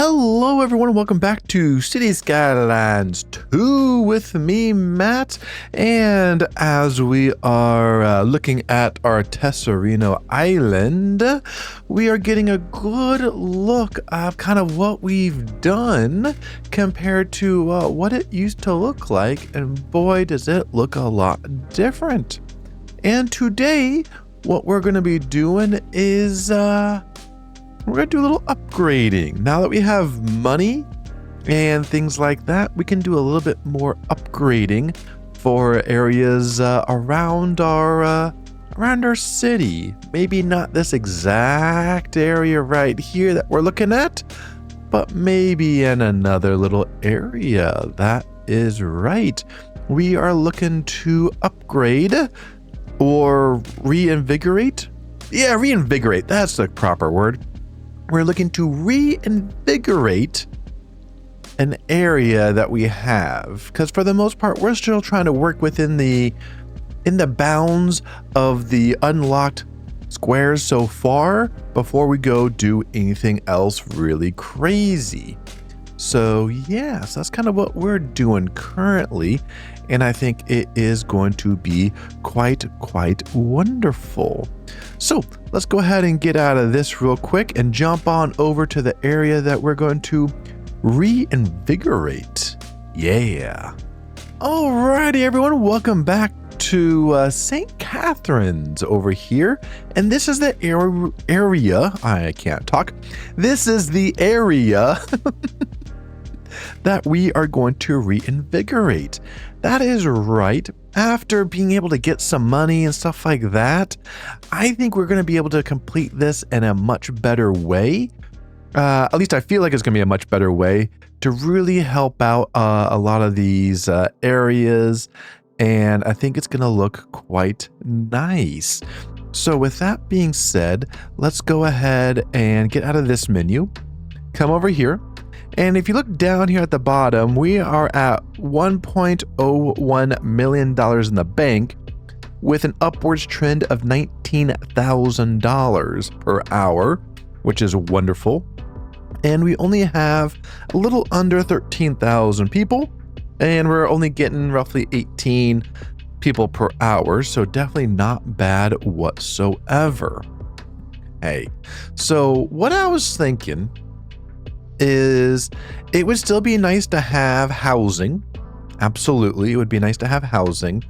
Hello everyone, welcome back to City Skylines 2 with me, Matt. And as we are looking at our Tesserino Island, we are getting a good look of kind of what we've done compared to what it used to look like. And boy, does it look a lot different. And today, what we're going to be doing is we're going to do a little upgrading. Now that we have money and things like that, we can do a little bit more upgrading for areas around our city. Maybe not this exact area right here that we're looking at, but maybe in another little area. That is right. We are looking to upgrade or reinvigorate. Yeah, reinvigorate. That's the proper word. We're looking to reinvigorate an area that we have, because for the most part, we're still trying to work within the bounds of the unlocked squares so far before we go do anything else really crazy. So yes, that's kind of what we're doing currently, and I think it is going to be quite wonderful. So let's go ahead and get out of this real quick and jump on over to the area that we're going to reinvigorate. Yeah. Alrighty, everyone, welcome back to St. Catherine's over here. And this is the area, I can't talk. This is the area that we are going to reinvigorate. That is right. After being able to get some money and stuff like that, I think we're going to be able to complete this in a much better way. At least I feel like it's going to be a much better way to really help out a lot of these areas. And I think it's going to look quite nice. So with that being said, let's go ahead and get out of this menu. Come over here. And if you look down here at the bottom, we are at $1.01 million in the bank with an upwards trend of $19,000 per hour, which is wonderful. And we only have a little under 13,000 people, and we're only getting roughly 18 people per hour, so definitely not bad whatsoever. Hey, so what I was thinking is it would still be nice to have housing. Absolutely, it would be nice to have housing.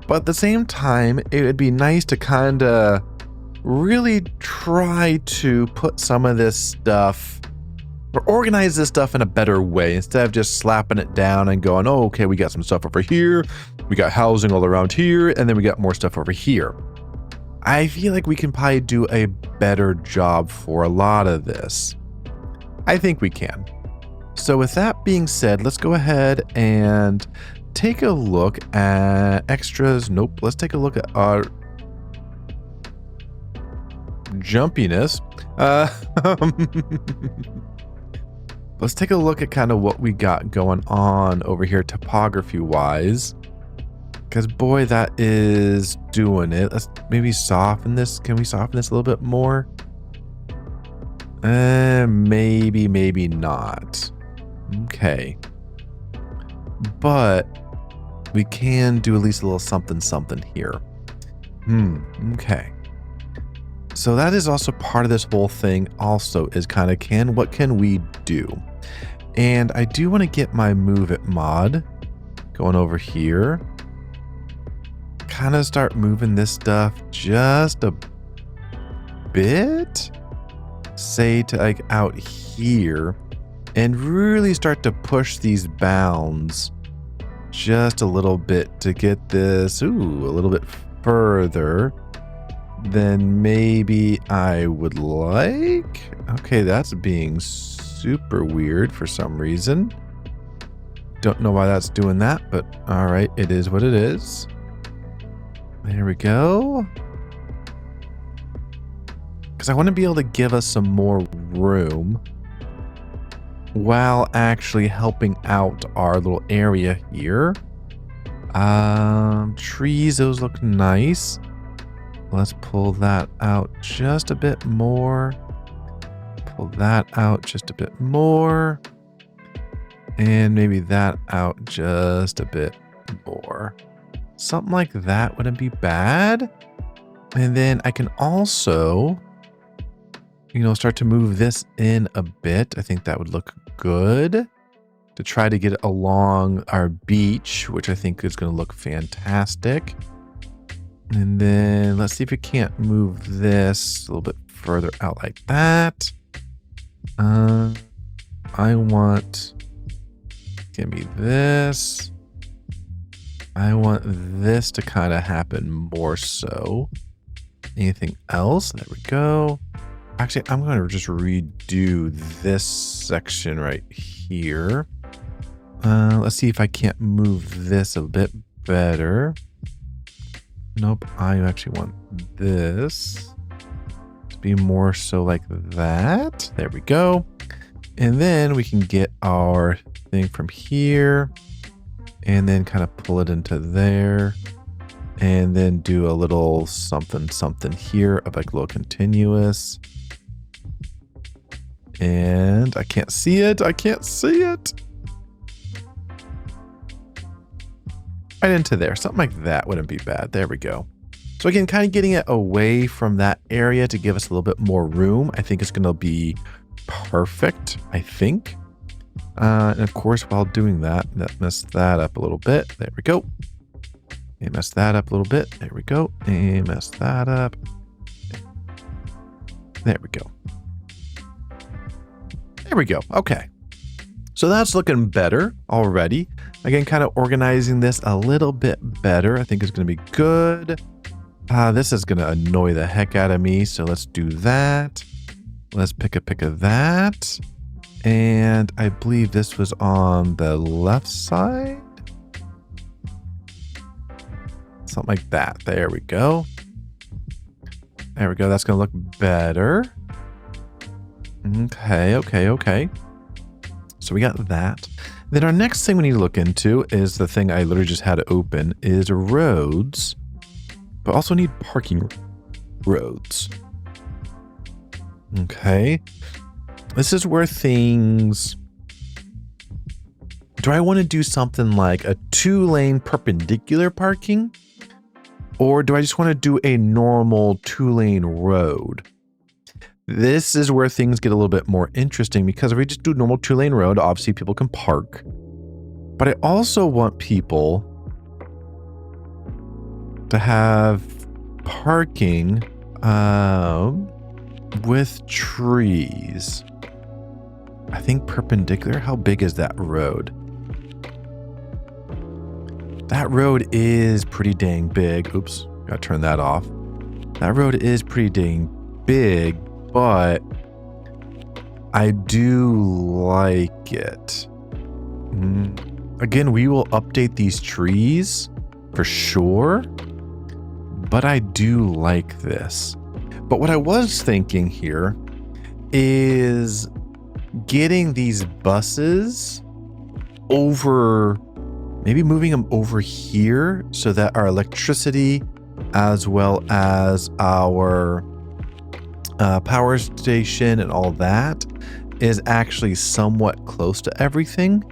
But at the same time, it would be nice to kind of really try to put some of this stuff or organize this stuff in a better way instead of just slapping it down and going, oh, okay, we got some stuff over here. We got housing all around here. And then we got more stuff over here. I feel like we can probably do a better job for a lot of this. I think we can. So with that being said, let's go ahead and take a look at extras. Nope. Let's take a look at our jumpiness. Let's take a look at kind of what we got going on over here topography wise. Because boy, that is doing it. Let's maybe soften this. Can we soften this a little bit more? Maybe not. Okay. But we can do at least a little something here. Okay. So that is also part of this whole thing also is kind of what can we do? And I do want to get my move it mod going over here. Kind of start moving this stuff just a bit. Say to like out here and really start to push these bounds just a little bit to get this a little bit further than maybe I would like. Okay, that's being super weird for some reason. Don't know why that's doing that, but all right, it is what it is. There we go. Because I want to be able to give us some more room while actually helping out our little area here. Trees, those look nice. Let's pull that out just a bit more. pull that out just a bit more. And maybe that out just a bit more. Something like that wouldn't be bad. And then I can also, you know, start to move this in a bit. I think that would look good to try to get it along our beach, which I think is going to look fantastic. And then let's see if we can't move this a little bit further out like that. I want, give me this. I want this to kind of happen more so. Anything else? There we go. Actually, I'm going to just redo this section right here. Let's see if I can't move this a bit better. Nope, I actually want this to be more so like that. There we go. And then we can get our thing from here and then kind of pull it into there and then do a little something, something here of like a little continuous. And I can't see it. I can't see it. Right into there. Something like that wouldn't be bad. There we go. So again, kind of getting it away from that area to give us a little bit more room. I think it's going to be perfect, I think. And of course, while doing that, that messed that up a little bit. There we go. And mess that up a little bit. There we go. And mess that up. There we go. There we go. Okay. So that's looking better already. Again, kind of organizing this a little bit better. I think it's going to be good. This is going to annoy the heck out of me. So let's do that. Let's pick of that. And I believe this was on the left side. Something like that. There we go. There we go. That's going to look better. Okay. So we got that. Then our next thing we need to look into is the thing I literally just had open is roads, but also need parking roads. Okay. This is where things, do I want to do something like a 2-lane perpendicular parking? Or do I just want to do a normal 2-lane road? This is where things get a little bit more interesting because if we just do normal 2-lane road, obviously people can park. But I also want people to have parking with trees. I think perpendicular. How big is that road? That road is pretty dang big. Oops, gotta turn that off. That road is pretty dang big, but I do like it. Again, we will update these trees for sure, but I do like this. But what I was thinking here is getting these buses over, maybe moving them over here so that our electricity as well as our power station and all that is actually somewhat close to everything.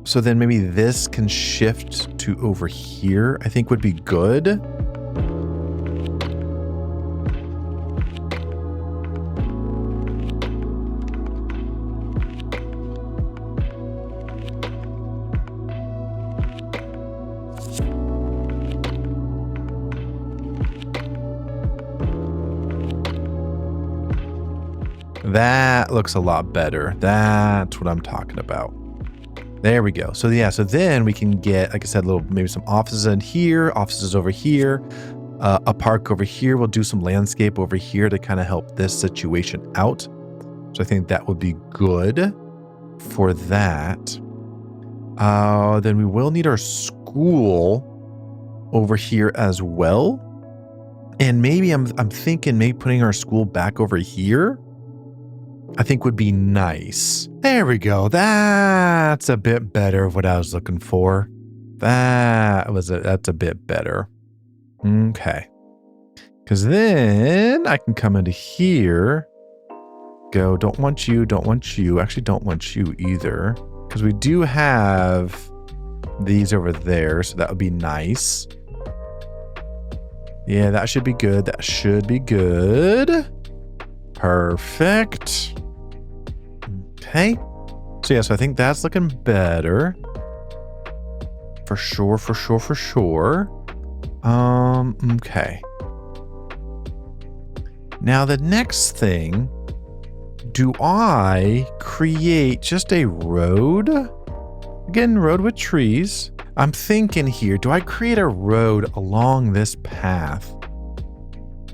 So then maybe this can shift to over here, I think would be good. That looks a lot better. That's what I'm talking about. There we go. So yeah, so then we can get, like I said, maybe some offices in here, offices over here, a park over here. We'll do some landscape over here to kind of help this situation out. So I think that would be good for that. Then we will need our school over here as well. And maybe I'm thinking maybe putting our school back over here, I think would be nice. There we go. That's a bit better of what I was looking for. That's a bit better. Okay. Because then I can come into here, go, don't want you, actually don't want you either. Because we do have these over there, so that would be nice. Yeah, that should be good. That should be good. Perfect. Okay. So yeah, so I think that's looking better. For sure, for sure, for sure. Okay. Now the next thing, do I create just a road? Again, road with trees. I'm thinking here, do I create a road along this path?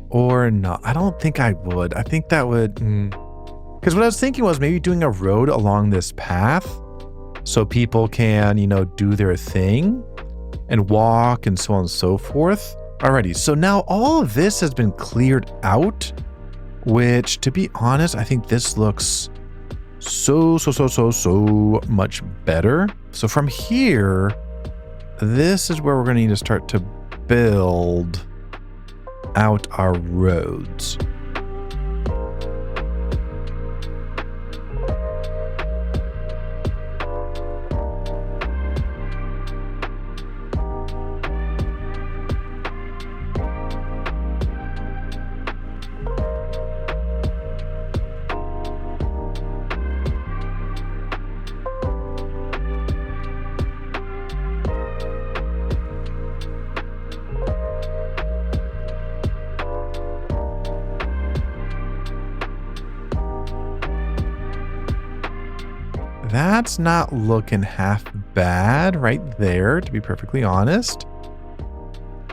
Or not? I don't think I would. I think that would... Because what I was thinking was maybe doing a road along this path so people can, you know, do their thing and walk and so on and so forth. Alrighty, so now all of this has been cleared out, which, to be honest, I think this looks so much better. So from here, this is where we're going to need to start to build out our roads. That's not looking half bad right there, to be perfectly honest.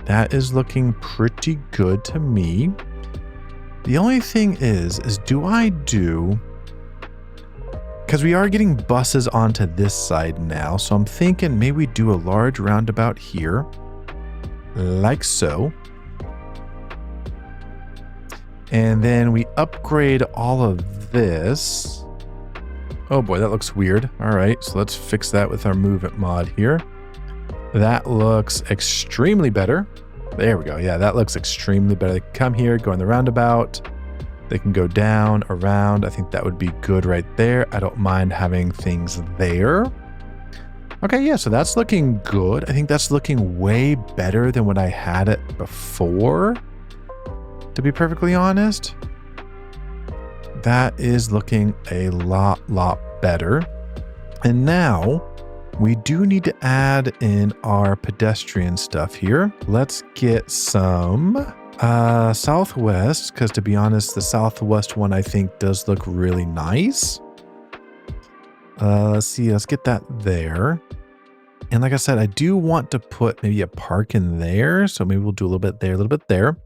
That is looking pretty good to me. The only thing is do I do... Because we are getting buses onto this side now, so I'm thinking maybe we do a large roundabout here, like so. And then we upgrade all of this. Oh boy, that looks weird. All right, so let's fix that with our movement mod here. That looks extremely better. There we go. Yeah, that looks extremely better. They can come here, go in the roundabout. They can go down, around. I think that would be good right there. I don't mind having things there. Okay, yeah, so that's looking good. I think that's looking way better than when I had it before, to be perfectly honest. That is looking a lot better. And now we do need to add in our pedestrian stuff here. Let's get some southwest, because to be honest, the southwest one I think does look really nice. Let's see, let's get that there. And like I said, I do want to put maybe a park in there. So maybe we'll do a little bit there, a little bit there.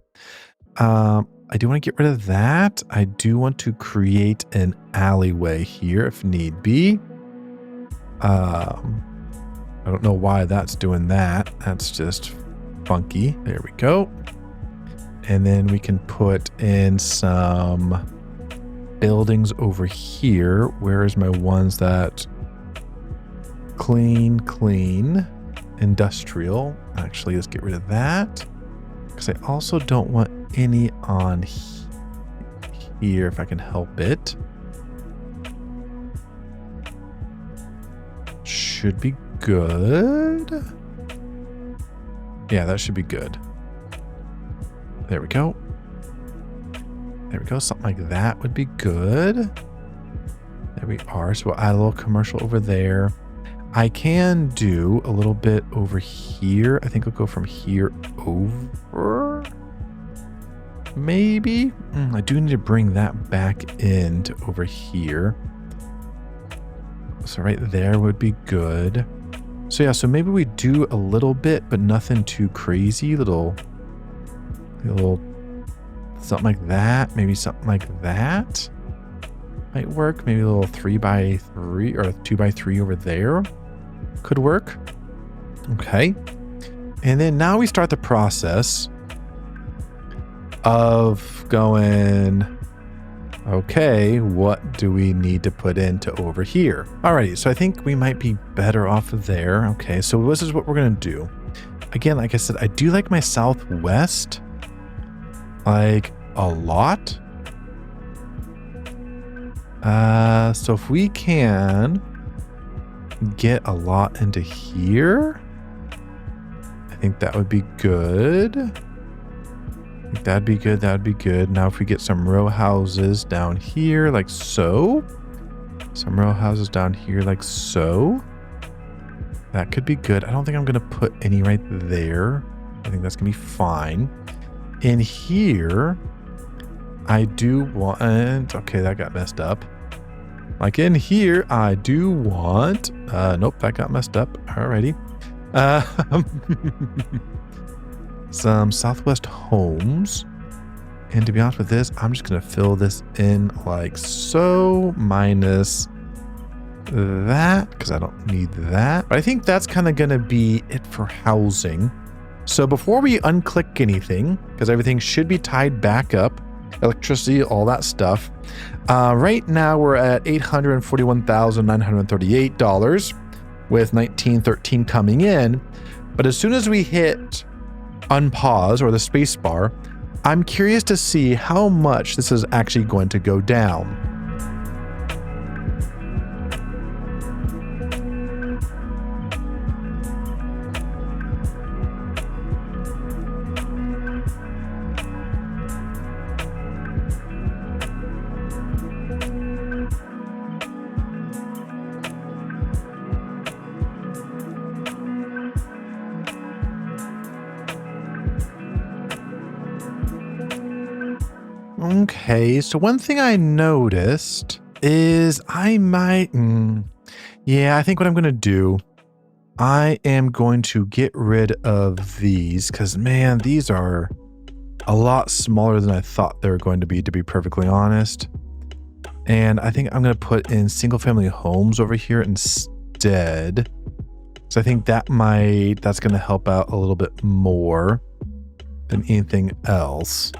I do want to get rid of that. I do want to create an alleyway here if need be. I don't know why that's doing that. That's just funky. There we go. And then we can put in some buildings over here. Where's my ones that clean, industrial? Actually, let's get rid of that. Because I also don't want any on here if I can help it. Should be good. Yeah, that should be good. There we go. There we go. Something like that would be good. There we are. So we'll add a little commercial over there. I can do a little bit over here. I think I'll go from here over. Maybe. I do need to bring that back into over here. So right there would be good. So yeah, so maybe we do a little bit, but nothing too crazy. Little something like that. Maybe something like that might work. Maybe a little 3x3 or 2x3 over there could work. Okay. And then now we start the process of going, okay, what do we need to put into over here? Alrighty, so I think we might be better off of there. Okay, so this is what we're going to do. Again, like I said, I do like my southwest. like a lot. So if we can get a lot into here, I think that would be good. I think that'd be good. That'd be good. Now if we get some row houses down here like so, some row houses down here like so, that could be good. I don't think I'm going to put any right there. I think that's going to be fine. In here, I do want... Okay, that got messed up. Like in here, I do want... Nope, that got messed up. Alrighty. Some Southwest homes. And to be honest with this, I'm just going to fill this in like so, minus that, because I don't need that. But I think that's kind of going to be it for housing. So before we unclick anything, because everything should be tied back up, electricity, all that stuff. Right now we're at $841,938 with 1913 coming in. But as soon as we hit unpause or the space bar, I'm curious to see how much this is actually going to go down. Okay, so one thing I noticed is I might... yeah, I think what I'm going to do, I am going to get rid of these because, man, these are a lot smaller than I thought they were going to be perfectly honest. And I think I'm going to put in single-family homes over here instead. So I think that's going to help out a little bit more than anything else.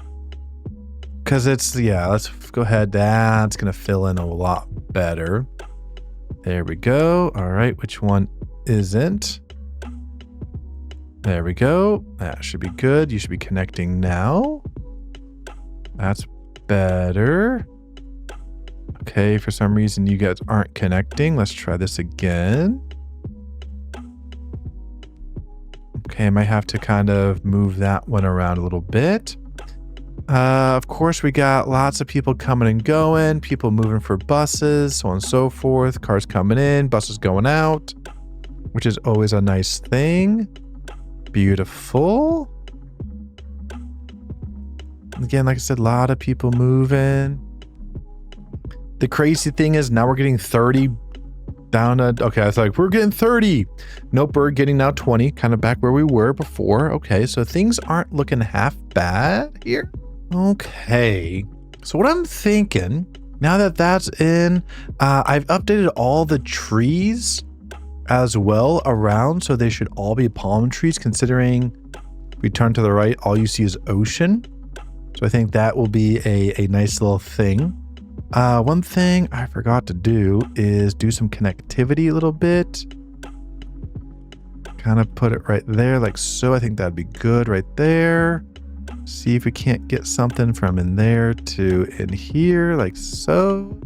Because it's, yeah, let's go ahead. That's going to fill in a lot better. There we go. All right, which one isn't? There we go. That should be good. You should be connecting now. That's better. Okay, for some reason you guys aren't connecting. Let's try this again. Okay, I might have to kind of move that one around a little bit. Of course, we got lots of people coming and going, people moving for buses, so on and so forth. Cars coming in, buses going out, which is always a nice thing. Beautiful. Again, like I said, a lot of people moving. The crazy thing is now we're getting 30 down to... Okay, I was like, we're getting 30. Nope, we're getting now 20, kind of back where we were before. Okay, so things aren't looking half bad here. Okay, so what I'm thinking, now that that's in, I've updated all the trees as well around, so they should all be palm trees, considering if we turn to the right, all you see is ocean. So I think that will be a nice little thing. One thing I forgot to do is do some connectivity a little bit. Kind of put it right there like so. I think that'd be good right there. See if we can't get something from in there to in here like so.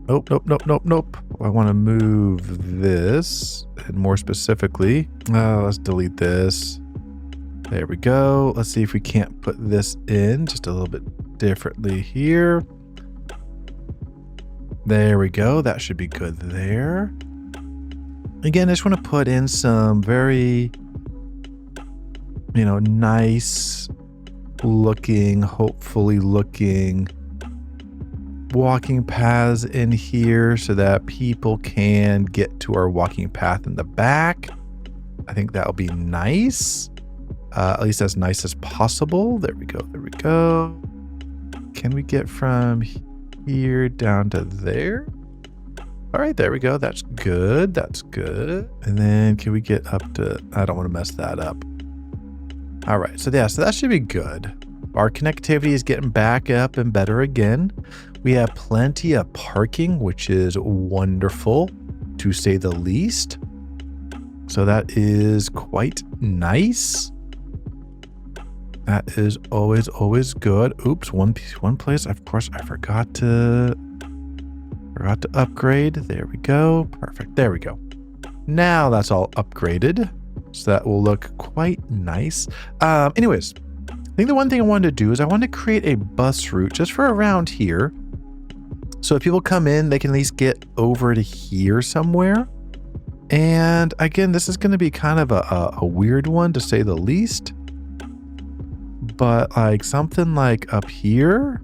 Nope, nope, nope, nope, nope. I want to move this, and more specifically, let's delete this. There we go. Let's see if we can't put this in just a little bit differently here. There we go. That should be good there. Again, I just want to put in some very, you know, nice looking, hopefully looking walking paths in here so that people can get to our walking path in the back. I think that'll be nice. At least as nice as possible. There we go. There we go. Can we get from here down to there? All right, there we go. That's good. That's good. And then can we get up to... I don't want to mess that up. All right, so yeah, so that should be good. Our connectivity is getting back up and better again. We have plenty of parking, which is wonderful, to say the least. So that is quite nice. That is always, always good. Oops, one place. Of course, I forgot to upgrade. There we go. Perfect. There we go. Now that's all upgraded. So that will look quite nice. Anyways, I think the one thing I wanted to do is I wanted to create a bus route just for around here. So if people come in, they can at least get over to here somewhere. And again, this is going to be kind of a weird one to say the least. But like something like up here.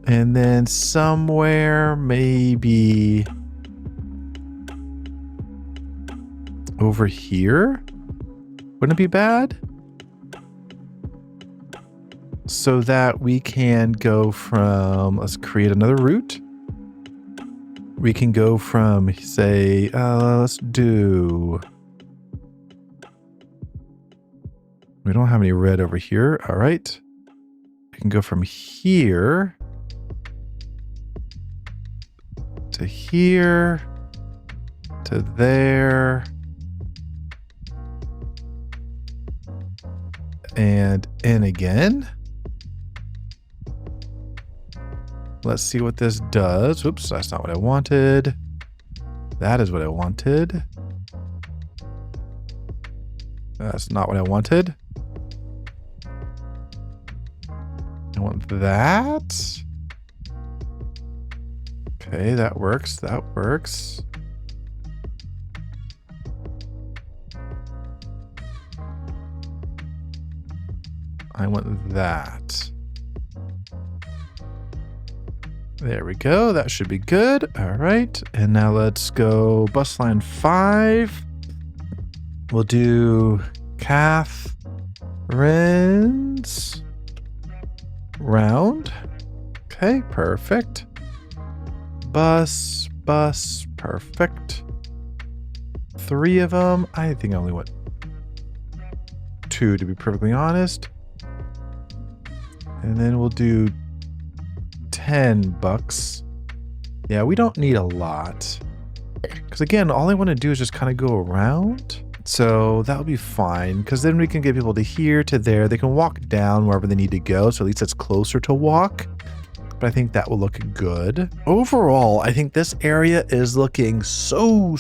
And then somewhere maybe over here. Wouldn't it be bad? So that we can go from, let's create another route. We can go from, say, let's do, we don't have any red over here. All right. We can go from here to here to there and in again. Let's see what this does. Oops, that's not what I wanted. That is what I wanted. That's not what I wanted. I want that. Okay, that works. That works. I want that. There we go. That should be good. All right. And now let's go bus line 5. We'll do Catherine's round. Okay, perfect. Bus, perfect. 3 of them. I think I only want 2 to be perfectly honest. And then we'll do $10. Yeah, we don't need a lot. Because again, all I want to do is just kind of go around. So that'll be fine. Because then we can get people to here, to there. They can walk down wherever they need to go. So at least it's closer to walk. But I think that will look good. Overall, I think this area is looking so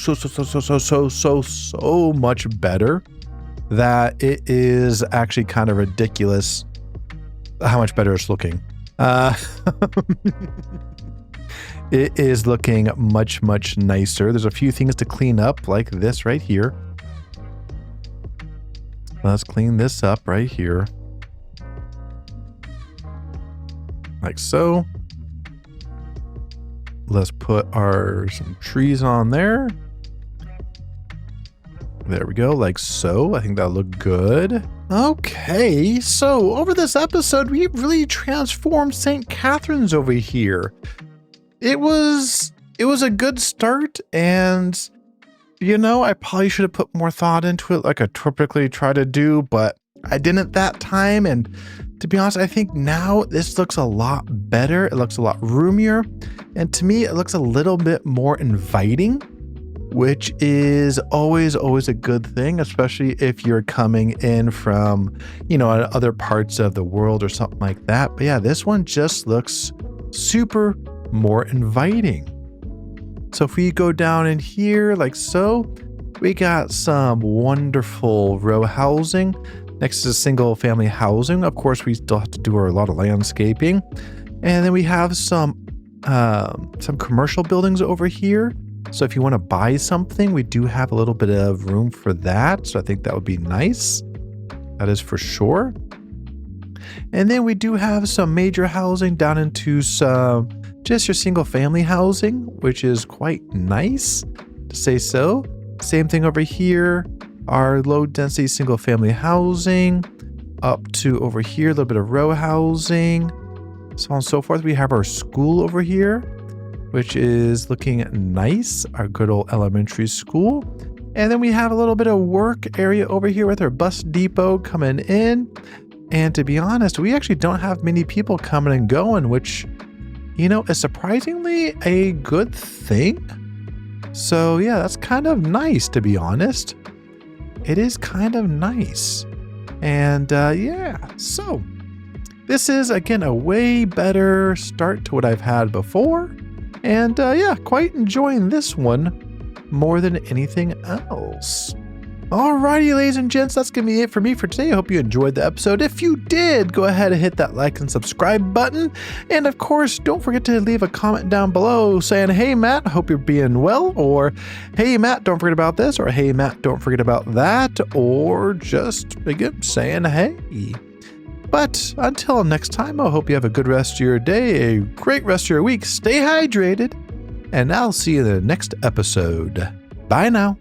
much better that it is actually kind of ridiculous how much better it's looking. It is looking much nicer. There's a few things to clean up like this right here. Let's clean this up right here. Like so. Let's put some trees on there. There we go, like so. I think that'll look good. Okay, so over this episode, we really transformed St. Catherine's over here. It was a good start, and you know, I probably should have put more thought into it like I typically try to do, but I didn't that time. And to be honest, I think now this looks a lot better. It looks a lot roomier. And to me, it looks a little bit more inviting, which is always a good thing, especially if you're coming in from, you know, other parts of the world or something like that. But yeah, this one just looks super more inviting. So if we go down in here like so, we got some wonderful row housing next to single family housing. Of course, we still have to do a lot of landscaping. And then we have some commercial buildings over here. So if you want to buy something, we do have a little bit of room for that. So I think that would be nice. That is for sure. And then we do have some major housing down into some just your single family housing, which is quite nice to say so. Same thing over here, our low density single family housing up to over here, a little bit of row housing, so on and so forth. We have our school over here, which is looking nice, our good old elementary school. And then we have a little bit of work area over here with our bus depot coming in. And to be honest, we actually don't have many people coming and going, which, you know, is surprisingly a good thing. So yeah, that's kind of nice, to be honest. It is kind of nice. And yeah, so this is, again, a way better start to what I've had before. And yeah, quite enjoying this one more than anything else. Alrighty, ladies and gents, that's going to be it for me for today. I hope you enjoyed the episode. If you did, go ahead and hit that like and subscribe button. And of course, don't forget to leave a comment down below saying, hey, Matt, I hope you're being well. Or, hey, Matt, don't forget about this. Or, hey, Matt, don't forget about that. Or just, again, saying, hey. But until next time, I hope you have a good rest of your day, a great rest of your week. Stay hydrated. And I'll see you in the next episode. Bye now.